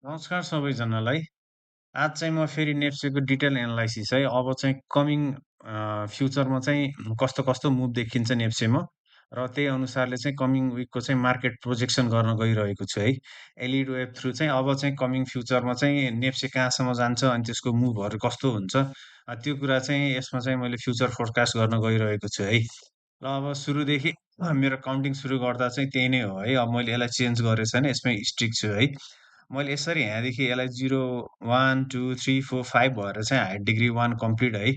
नमस्कार सबैजनालाई। आज चाहिँ म फेरि नेप्सेको डिटेल एनालाइसिस है, अब चाहिँ कमिङ फ्युचरमा चाहिँ कस्तो कस्तो मुभ देखिन्छ नेप्सेमा र त्यही अनुसारले चाहिँ कमिङ विकको चाहिँ मार्केट प्रोजेक्सन गर्न गइरहेको छु है। एलइडी वेब थ्रु चाहिँ अब चाहिँ कमिङ फ्युचरमा चाहिँ नेप्से कहाँसम्म जान्छ अनि त्यसको मुभहरू कस्तो हुन्छ, त्यो कुरा चाहिँ यसमा चाहिँ मैले फ्युचर फोरकास्ट गर्न गइरहेको छु है। ल अब सुरुदेखि मेरो काउन्टिङ सुरु गर्दा चाहिँ त्यही नै हो है। अब मैले यसलाई चेन्ज गरेको छैन, यसमै स्टिक छु है। मैले यसरी यहाँदेखि यसलाई 0, 1, 2, 3, 4, 5 भएर चाहिँ हाई डिग्री 1 कम्प्लिट है।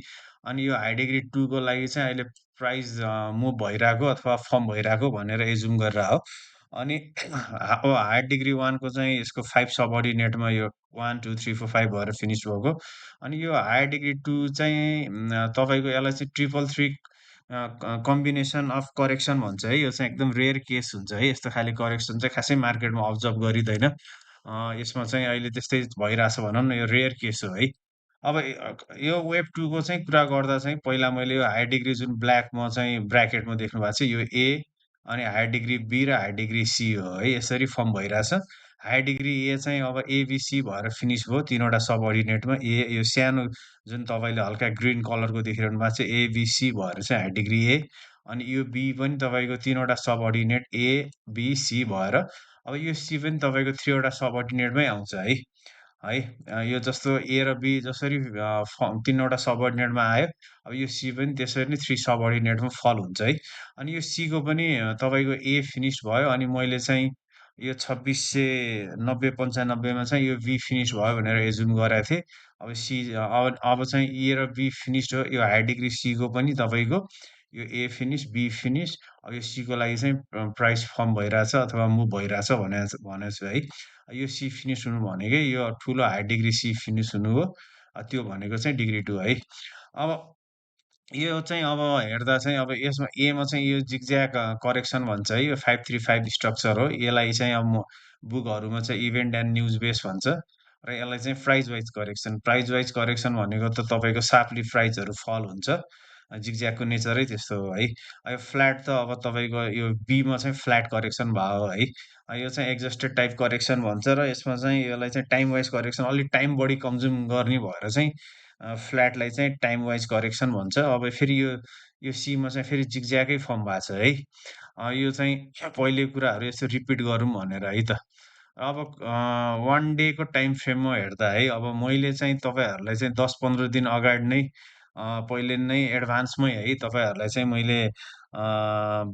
अनि यो हाई डिग्री 2 को लागि चाहिँ अहिले प्राइस मुभ भइरहेको अथवा फर्म भइरहेको भनेर एज्युम गरेर हो। अनि अब हाई डिग्री 1 को चाहिँ यसको 5 सबअर्डिनेटमा यो 1, 2, 3, 4, 5 भएर फिनिस भएको। अनि यो हाई डिग्री 2 चाहिँ तपाईँको यसलाई चाहिँ ट्रिपल 3 कम्बिनेसन अफ करेक्सन भन्छ है। यो चाहिँ एकदम रेयर केस हुन्छ है। यस्तो खाले करेक्सन चाहिँ खासै मार्केटमा अब्जर्भ गरिँदैन। यसमा चाहिँ अहिले त्यस्तै भइरहेछ भनौँ न, यो रेयर केस हो है। अब यो वेब 2 को चाहिँ कुरा गर्दा चाहिँ पहिला मैले यो हाई डिग्री जुन ब्ल्याकमा चाहिँ ब्राकेटमा देख्नु भएको छ यो ए, अनि हाई डिग्री बी र हाई डिग्री सी हो है, यसरी फर्म भइरहेछ। हाई डिग्री ए चाहिँ अब एबिसी भएर फिनिस भयो 3 वटा सबअर्डिनेटमा। यो सानो जुन तपाईँले हल्का ग्रीन कलरको देखिरहनु भएको छ एबिसी भएर चाहिँ हाई डिग्री ए, अनि यो बी पनि तपाईँको 3 वटा सबअर्डिनेट ए, बी, सी भएर, अब यो सी पनि तपाईँको 3 वटा सबअर्डिनेटमै आउँछ है। है यो जस्तो ए र बी जसरी 3 वटा सबअर्डिनेटमा आयो, अब यो सी पनि त्यसरी नै 3 सबअर्डिनेटमा फल हुन्छ है। अनि यो सी को पनि तपाईँको ए फिनिस भयो, अनि मैले चाहिँ यो 2690-95 मा चाहिँ यो बी फिनिस भयो भनेर एज्युम गरेको थिएँ। अब सी अब चाहिँ ए र बी फिनिस्ड हो। यो हाई डिग्री सी को पनि तपाईँको यो ए फिनिस, बी फिनिस, अब यो सी को लागि चाहिँ प्राइस फर्म भइरहेछ अथवा मुभ भइरहेछ भनेको छु है। यो सी फिनिस हुनु भनेकै यो ठुलो हाई डिग्री सी फिनिस हुनु हो। त्यो भनेको चाहिँ डिग्री 2 है। अब यो चाहिँ अब हेर्दा चाहिँ अब यसमा एमा चाहिँ यो जिगज्याग करेक्सन भन्छ है। यो 535 स्ट्रक्चर हो। यसलाई चाहिँ अब म बुकहरूमा चाहिँ इभेन्ट एन्ड न्युज बेस भन्छ र यसलाई चाहिँ price wise correction. Price wise correction भनेको त तपाईँको सार्पली प्राइसहरू फल हुन्छ। जिगज्यागको नेचरै त्यस्तो हो है। यो फ्ल्याट त अब तपाईँको यो बीमा चाहिँ फ्ल्याट करेक्सन भयो है। यो चाहिँ एड्जस्टेड टाइप करेक्सन भन्छ र यसमा चाहिँ यसलाई चाहिँ टाइम वाइज करेक्सन अलिक टाइम बढी कन्ज्युम गर्ने भएर चाहिँ फ्ल्याटलाई चाहिँ टाइम वाइज करेक्सन भन्छ। अब फेरि यो सीमा चाहिँ फेरि जिगज्यागै फर्म भएको छ है। यो चाहिँ पहिले कुराहरू यसो रिपिट गरौँ भनेर है त। अब 1 डेको टाइम फ्रेममा हेर्दा है, अब मैले चाहिँ तपाईँहरूलाई चाहिँ 10-15 दिन अगाडि नै पहिले नै एडभान्समै है तपाईँहरूलाई चाहिँ मैले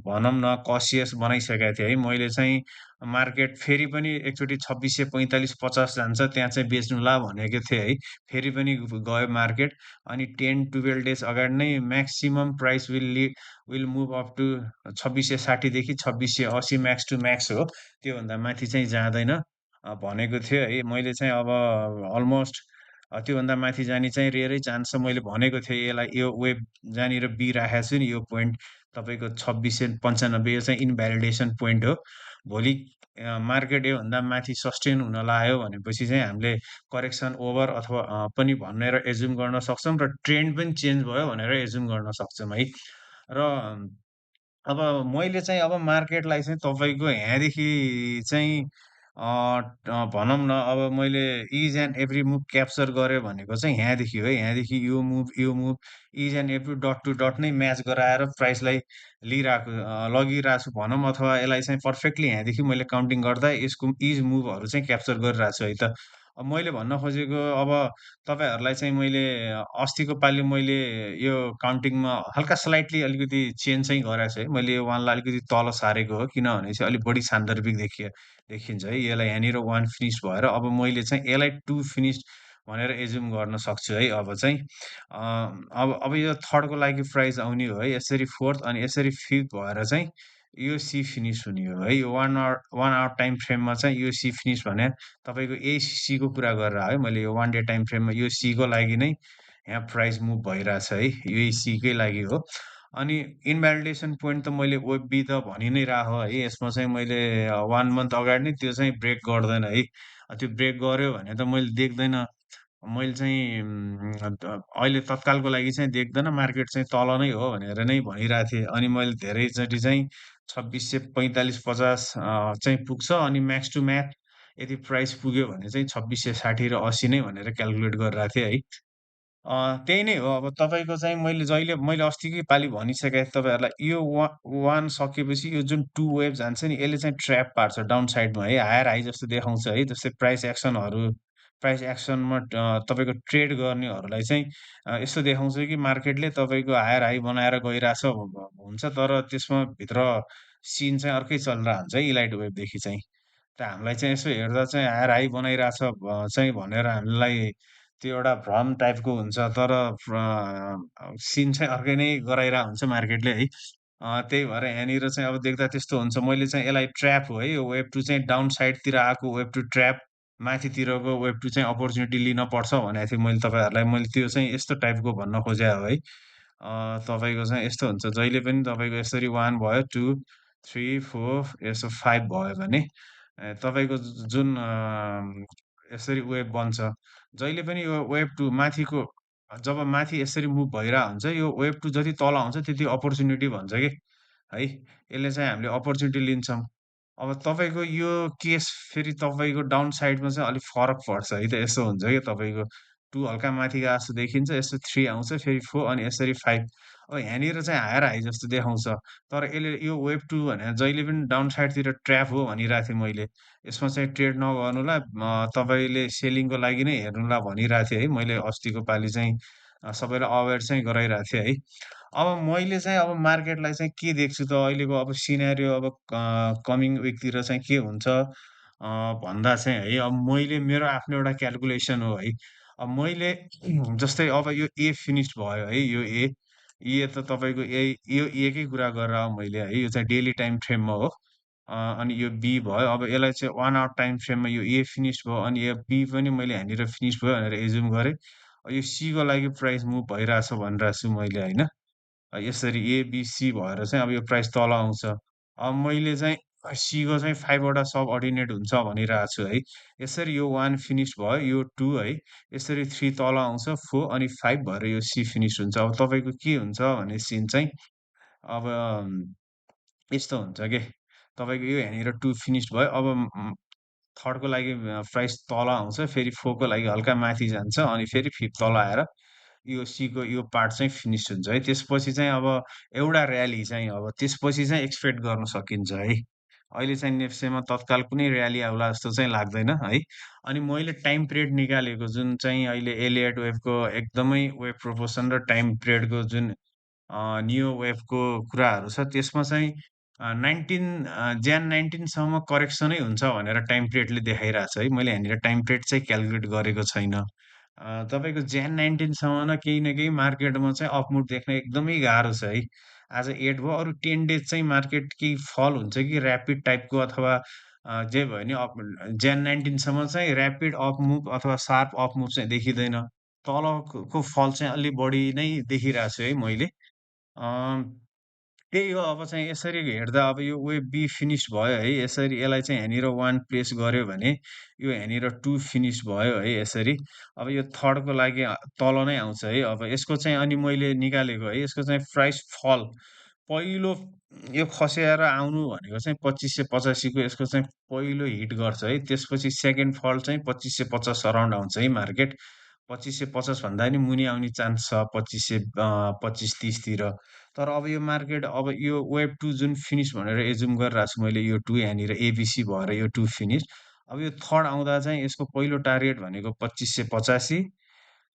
भनौँ न कसियस बनाइसकेको थिएँ है। मैले चाहिँ मार्केट फेरि पनि एकचोटि 2645-50 जान्छ त्यहाँ चाहिँ बेच्नुला भनेको थिएँ है। फेरि पनि गयो मार्केट, अनि 10-12 डेज अगाडि नै maximum price will move up to 2660 देखि 2680 म्याक्स टु म्याक्स हो। त्योभन्दा माथि चाहिँ जाँदैन भनेको थियो है। मैले चाहिँ अब अलमोस्ट त्योभन्दा माथि जाने चाहिँ रेयरै चान्स छ। मैले भनेको थिएँ यसलाई, यो वेब जहाँनिर बी राखेको छु नि, यो पोइन्ट तपाईँको 2695 यो चाहिँ इन्भ्यालिडेसन पोइन्ट हो। भोलि मार्केट योभन्दा माथि सस्टेन हुन लाग्यो भनेपछि चाहिँ हामीले करेक्सन ओभर अथवा पनि भनेर एज्युम गर्न सक्छौँ र ट्रेन्ड पनि चेन्ज भयो भनेर एज्युम गर्न सक्छौँ है। र अब मैले चाहिँ अब मार्केटलाई चाहिँ तपाईँको यहाँदेखि चाहिँ भनौँ न, अब मैले each and every move capture गरेँ भनेको चाहिँ यहाँदेखि हो है। यहाँदेखि यो move each and every dot to dot नै म्याच गराएर प्राइसलाई लगिरहेको छु भनौँ, अथवा यसलाई चाहिँ पर्फेक्टली यहाँदेखि मैले काउन्टिङ गर्दा यसको इच मुभहरू चाहिँ क्याप्चर गरिरहेको छु है त। अब मैले भन्न खोजेको, अब तपाईँहरूलाई चाहिँ मैले अस्तिको पालि मैले यो काउन्टिङमा हल्का स्लाइटली अलिकति चेन्ज चाहिँ गराएको छु है। मैले यो 1 लाई अलिकति तल सारेको हो किनभने चाहिँ अलिक बढी सान्दर्भिक देखिन्छ है। यसलाई यहाँनिर 1 फिनिस भएर अब मैले चाहिँ यसलाई 2 फिनिस भनेर एज्युम गर्न सक्छु है। अब चाहिँ अब यो 3rd को लागि प्राइस आउने हो है। यसरी 4th अनि यसरी 5th भएर चाहिँ यो सी फिनिस हुने हो है। यो 1 आवर टाइम फ्रेममा चाहिँ यो सी फिनिस भने तपाईँको एसीको कुरा गरेर है मैले। यो 1 डे टाइम फ्रेममा यो सी को लागि नै यहाँ प्राइस मुभ भइरहेछ है। यही सी कै लागि हो। अनि इन्भ्यालिडेसन पोइन्ट त मैले वेब बी त भनि नै रहेको है। यसमा चाहिँ मैले 1 मन्थ अगाडि नै त्यो चाहिँ ब्रेक गर्दैन है। त्यो ब्रेक गर्यो भने त मैले देख्दैन। मैले चाहिँ अहिले तत्कालको लागि चाहिँ देख्दैन, मार्केट चाहिँ तल नै हो भनेर नै भनिरहेको थिएँ। अनि मैले धेरैचोटि चाहिँ 2645-50 चाहिँ पुग्छ अनि म्याक्स टु म्याक्स यदि प्राइस पुग्यो भने चाहिँ 2660 र 80 नै भनेर क्याल्कुलेट गरिरहेको थिएँ है। त्यही नै हो अब तपाईँको चाहिँ मैले अस्तिकै पालि भनिसकेँ तपाईँहरूलाई यो 1 सकेपछि यो जुन 2 वेभ जान्छ नि यसले चाहिँ ट्र्याप पार्छ डाउन साइडमा है, हायर हाई जस्तो देखाउँछ है। जस्तै प्राइस एक्सनमा तपाईँको ट्रेड गर्नेहरूलाई चाहिँ यस्तो देखाउँछ कि मार्केटले तपाईँको हायर हाई बनाएर गइरहेछ हुन्छ तर त्यसमा भित्र सिन चाहिँ अर्कै चलिरहेको हुन्छ है इलाइट वेभदेखि चाहिँ। र हामीलाई चाहिँ यसो हेर्दा चाहिँ हायर हाई बनाइरहेछ चाहिँ भनेर हामीलाई त्यो एउटा भ्रम टाइपको हुन्छ तर सिन चाहिँ अर्कै नै गराइरहेको हुन्छ मार्केटले है। त्यही भएर यहाँनिर चाहिँ अब देख्दा त्यस्तो हुन्छ। मैले चाहिँ यसलाई ट्र्याप हो है यो वेभ 2 चाहिँ डाउन साइडतिर आएको वेभ 2 ट्र्याप, माथितिरको वेभ 2 चाहिँ अपर्च्युनिटी लिन पर्छ भनेको थिएँ मैले तपाईँहरूलाई। मैले त्यो चाहिँ यस्तो टाइपको भन्न खोजेँ हो है। तपाईँको चाहिँ यस्तो हुन्छ जहिले पनि तपाईँको यसरी 1 भयो, 2, 3, 4 यसो 5 भयो भने तपाईँको जुन यसरी वेभ बन्छ। जहिले पनि यो वेभ 2 माथिको जब माथि यसरी मुभ भइरहेको हुन्छ, यो वेभ 2 जति तल आउँछ त्यति अपर्च्युनिटी भन्छ के, है। यसले चाहिँ हामीले अपर्च्युनिटी लिन्छौँ। अब तपाईँको यो केस फेरि तपाईँको डाउन साइडमा चाहिँ अलिक फरक पर्छ है त। यस्तो हुन्छ कि तपाईँको 2 हल्का माथि गए जस्तो देखिन्छ, यस्तो 3 आउँछ, फेरि 4 अनि यसरी 5 अब यहाँनिर चाहिँ हायर हाई जस्तो देखाउँछ। तर यसले यो वेभ 2 भनेर जहिले पनि डाउन साइडतिर ट्र्याप हो भनिरहेको थिएँ मैले। यसमा चाहिँ ट्रेड नगर्नुला तपाईँले सेलिङको लागि नै हेर्नुला भनिरहेको थिएँ है मैले अस्तिको पालि चाहिँ सबैलाई अवेर चाहिँ गराइरहेको थिएँ है। अब मैले चाहिँ अब मार्केटलाई चाहिँ के देख्छु त अहिलेको अब सिनेरियो अब कमिङ विकतिर चाहिँ के हुन्छ भन्दा चाहिँ है अब मैले मेरो आफ्नो एउटा क्याल्कुलेसन हो है। अब मैले जस्तै अब यो ए फिनिस भयो है यो ए, ए त तपाईँको यो ए कै कुरा गरेर मैले है यो चाहिँ डेली टाइम फ्रेममा हो। अनि यो बी भयो अब यसलाई चाहिँ 1 आवर टाइम फ्रेममा यो ए फिनिस भयो अनि यो बी पनि मैले यहाँनिर फिनिस भयो भनेर एज्युम गरेँ। यो सी को लागि प्राइस मुभ भइरहेछ भनिरहेको छु मैले होइन। यसरी ए, बी, सी भएर चाहिँ अब यो प्राइस तल आउँछ। अब मैले चाहिँ सी को चाहिँ 5 वटा सब अर्डिनेट हुन्छ भनिरहेको छु है। यसरी यो 1 फिनिस भयो, यो 2 है, यसरी 3 तल आउँछ, 4 अनि 5 भएर यो सी फिनिस हुन्छ। अब तपाईँको के हुन्छ भने सिन चाहिँ अब यस्तो हुन्छ के, तपाईँको यो यहाँनिर 2 फिनिस भयो, अब 3rd को लागि प्राइस तल आउँछ, फेरि 4 को लागि हल्का माथि जान्छ अनि फेरि 5th तल आएर यो सी को यो पार्ट चाहिँ फिनिस हुन्छ है। त्यसपछि चाहिँ अब एउटा र्याली चाहिँ अब त्यसपछि चाहिँ एक्सपेक्ट गर्न सकिन्छ है। अहिले चाहिँ नेप्सेमा तत्काल कुनै र्याली आउला जस्तो चाहिँ लाग्दैन है। अनि मैले टाइम पिरियड निकालेको जुन चाहिँ अहिले एलियट वेभको एकदमै वेभ प्रोपोर्सन र टाइम पिरियडको जुन नियो वेभको कुराहरू छ त्यसमा चाहिँ 19 जेन 19 सम्म करेक्सनै हुन्छ भनेर टाइम पिरियडले देखाइरहेको छ है। मैले यहाँनिर टाइम पिरियड चाहिँ क्याल्कुलेट गरेको छैन। तपाईँको जेन 19 सम्म न केही मार्केटमा चाहिँ अपमुभ देख्न एकदमै गाह्रो छ है। आज 8 भयो अरू 10 डेज चाहिँ मार्केट केही फल हुन्छ कि ऱ्यापिड टाइपको अथवा जे भयो नि जेन 19 सम्म चाहिँ ऱ्यापिड अप मुभ अथवा सार्प अप मुभ चाहिँ देखिँदैन। तलको फल चाहिँ अलि बढी नै देखिरहेको छु है मैले। अ, त्यही हो अब चाहिँ यसरी हेर्दा अब यो वेभ बी फिनिस भयो है यसरी यसलाई चाहिँ यहाँनिर 1 प्लेस गर्यो भने यो यहाँनिर 2 फिनिस भयो है यसरी। अब यो 3rd को लागि तल नै आउँछ है। अब यसको चाहिँ अनि मैले निकालेको है यसको चाहिँ प्राइस फल पहिलो यो खस्याएर आउनु भनेको चाहिँ 2585 को यसको चाहिँ पहिलो हिट गर्छ है। त्यसपछि सेकेन्ड फल चाहिँ 2550 अराउन्ड आउँछ है मार्केट। 2550 भन्दा पनि मुनि आउने चान्स छ 2530 तिर। तर अब यो मार्केट अब यो वेभ 2 जुन फिनिस भनेर एज्युम गरिरहेको छु मैले यो 2 यहाँनिर एबिसी भएर यो 2 फिनिस। अब यो 3rd आउँदा चाहिँ यसको पहिलो टार्गेट भनेको 2585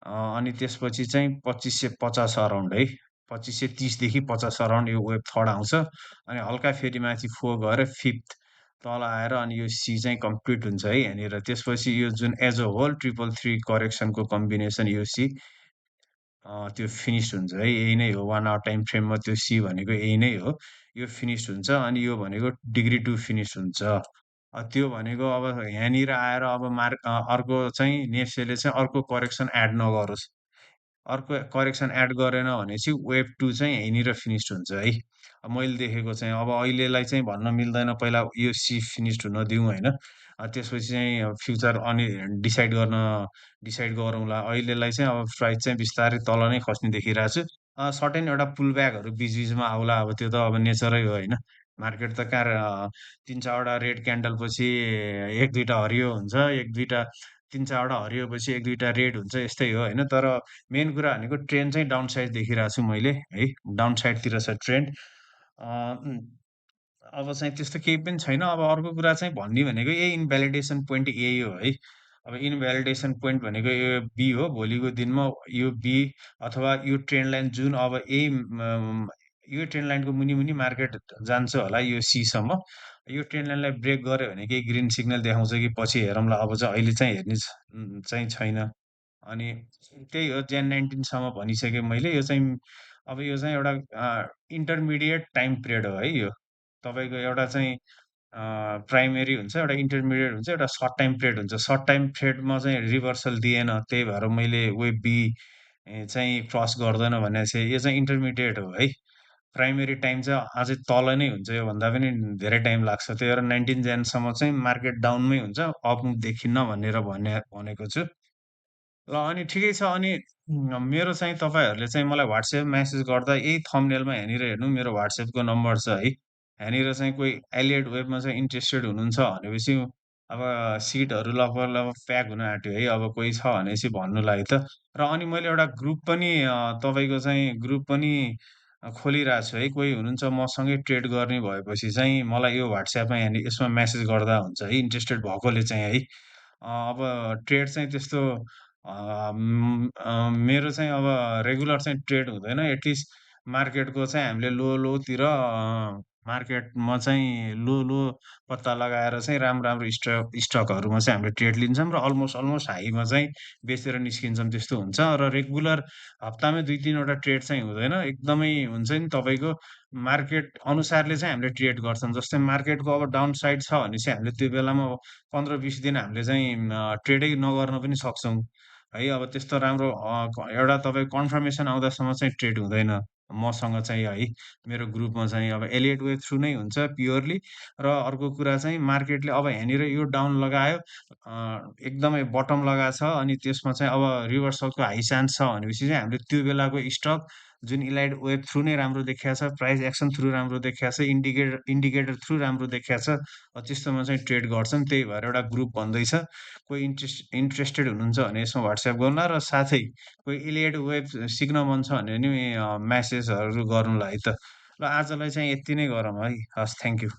अनि त्यसपछि चाहिँ 2550 अराउन्ड है। 2530 देखि 50 अराउन्ड यो वेभ 3rd आउँछ। अनि हल्का फेरि माथि 4 गएर 5th तल आएर अनि यो सी चाहिँ कम्प्लिट हुन्छ है यहाँनिर। त्यसपछि यो जुन एज अ होल 333 करेक्सनको कम्बिनेसन यो सी त्यो फिनिस हुन्छ है। यही नै हो 1 आवर टाइम फ्रेममा त्यो सी भनेको यही नै हो। यो फिनिस हुन्छ अनि यो भनेको डिग्री 2 फिनिस हुन्छ। त्यो भनेको अब यहाँनिर आएर अब अर्को चाहिँ नेप्सेले चाहिँ अर्को करेक्सन एड नगरोस्। अर्को करेक्सन एड गरेन भनेपछि वेभ 2 चाहिँ यहीँनिर फिनिस्ड हुन्छ है। मैले देखेको चाहिँ अब अहिलेलाई चाहिँ भन्न मिल्दैन पहिला यो सी फिनिस्ड हुन दिउँ होइन। त्यसपछि चाहिँ फ्युचर अनि डिसाइड गरौँला। अहिलेलाई चाहिँ अब प्राइस चाहिँ बिस्तारै तल नै खस्ने देखिरहेको छु। सर्टेन एउटा पुल ब्याकहरू बिचबिचमा आउला अब त्यो त अब नेचरै हो होइन। मार्केट त कहाँ 3-4वटा रेड क्यान्डल पछि 1-2टा हरियो हुन्छ, 1-2टा 3-4वटा हरियो पछि 1-2टा रेड हुन्छ यस्तै हो होइन। तर मेन कुरा भनेको ट्रेन्ड चाहिँ डाउन साइड देखिरहेको छु मैले है, डाउन साइडतिर छ ट्रेन्ड। अ, उम्, अब चाहिँ त्यस्तो केही पनि छैन। अब अर्को कुरा चाहिँ भन्ने भनेको यही इन्भ्यालिडेसन पोइन्ट यही हो है। अब इन्भ्यालिडेसन पोइन्ट भनेको यो बी हो। भोलिको दिनमा यो बी अथवा यो ट्रेन्ड लाइन जुन अब यो ट्रेन्ड लाइनको मुनि मार्केट जान्छ होला यो सी सम्म। यो ट्रेन्ड लाइनलाई ब्रेक गर्यो भने केही ग्रिन सिग्नल देखाउँछ कि पछि हेरौँला। अब चाहिँ अहिले चाहिँ हेर्ने चाहिँ छैन। अनि त्यही हो जेन 19 सम्म भनिसकेँ मैले। यो चाहिँ अब यो चाहिँ एउटा इन्टरमिडिएट टाइम पिरियड हो है यो। तपाईँको एउटा चाहिँ प्राइमेरी हुन्छ, एउटा इन्टरमिडिएट हुन्छ, एउटा सर्ट टाइम पिरियड हुन्छ। सर्ट टाइम पिरियडमा चाहिँ रिभर्सल दिएन, त्यही भएर मैले वेब बी चाहिँ क्रस गर्दैन भनेको चाहिँ यो चाहिँ इन्टरमिडिएट हो है। प्राइमेरी टाइम चाहिँ अझै तल नै हुन्छ, योभन्दा पनि धेरै टाइम लाग्छ। त्यही भएर 19 जेनसम्म चाहिँ मार्केट डाउनमै हुन्छ, अप देखिन्न भनेर भनेको छु। ल अनि ठिकै छ अनि मेरो चाहिँ तपाईँहरूले चाहिँ मलाई WhatsApp म्यासेज गर्दा यही थम्बनेलमा यहाँनिर हेर्नु मेरो WhatsAppको नम्बर छ है। यहाँनिर चाहिँ कोही एलियट वेबमा चाहिँ इन्ट्रेस्टेड हुनुहुन्छ भनेपछि अब सिटहरू लगभग लगभग प्याक हुन आँट्यो है। अब कोही छ भनेपछि भन्नुलाई त। र अनि मैले एउटा ग्रुप पनि तपाईँको चाहिँ ग्रुप पनि खोलिरहेको छु है। कोही हुनुहुन्छ मसँगै ट्रेड गर्ने भएपछि चाहिँ मलाई यो WhatsAppमा यहाँनिर यसमा म्यासेज गर्दा हुन्छ है, इन्ट्रेस्टेड भएकोले चाहिँ है। अब ट्रेड चाहिँ त्यस्तो मेरो चाहिँ अब रेगुलर चाहिँ ट्रेड हुँदैन। एटलिस्ट मार्केटको चाहिँ हामीले लो-लोतिर मार्केटमा चाहिँ लो-लो पत्ता लगाएर चाहिँ राम्रो-राम्रो स्टकहरूमा चाहिँ हामीले ट्रेड लिन्छौँ र अलमोस्ट अलमोस्ट हाईमा चाहिँ बेचेर निस्किन्छौँ त्यस्तो हुन्छ। र रेगुलर हप्तामै 2-3 वटा ट्रेड चाहिँ हुँदैन। एकदमै हुन्छ नि तपाईँको मार्केट अनुसारले चाहिँ हामीले ट्रेड गर्छौँ। जस्तै मार्केटको अब डाउन साइड छ भने चाहिँ हामीले त्यो बेलामा 15-20 दिन हामीले चाहिँ ट्रेडै नगर्न पनि सक्छौँ। है अब त्यस्तो राम्रो एउटा तपाईँ कन्फर्मेसन आउँदासम्म चाहिँ ट्रेड हुँदैन। मसँग चाहिँ है, मेरो ग्रुपमा चाहिँ अब एलियट वेब थ्रु नै हुन्छ प्योरली। र अर्को कुरा चाहिँ मार्केटले अब यहाँनिर यो डाउन लगायो, एकदमै बटम लगाएको छ अनि त्यसमा चाहिँ अब रिभर्सलको हाई चान्स छ भनेपछि चाहिँ हामीले त्यो बेलाको स्टक जुन इलाइट वेब थ्रु नै राम्रो देखिया छ, प्राइस एक्सन थ्रु राम्रो देखिया छ, इन्डिकेटर थ्रु राम्रो देखिया छ, त्यस्तोमा चाहिँ ट्रेड गर्छन्। त्यही भएर एउटा ग्रुप भन्दैछ। कोही इन्ट्रेस्टेड हुनुहुन्छ भने यसमा WhatsApp गर्नुला र साथै कोही इलियट वेब सिक्न मन छ भने नि म्यासेजहरू गर्नुला है त। ल आजलाई चाहिँ यति नै गरौँ है। हस्, थ्याङ्क यू।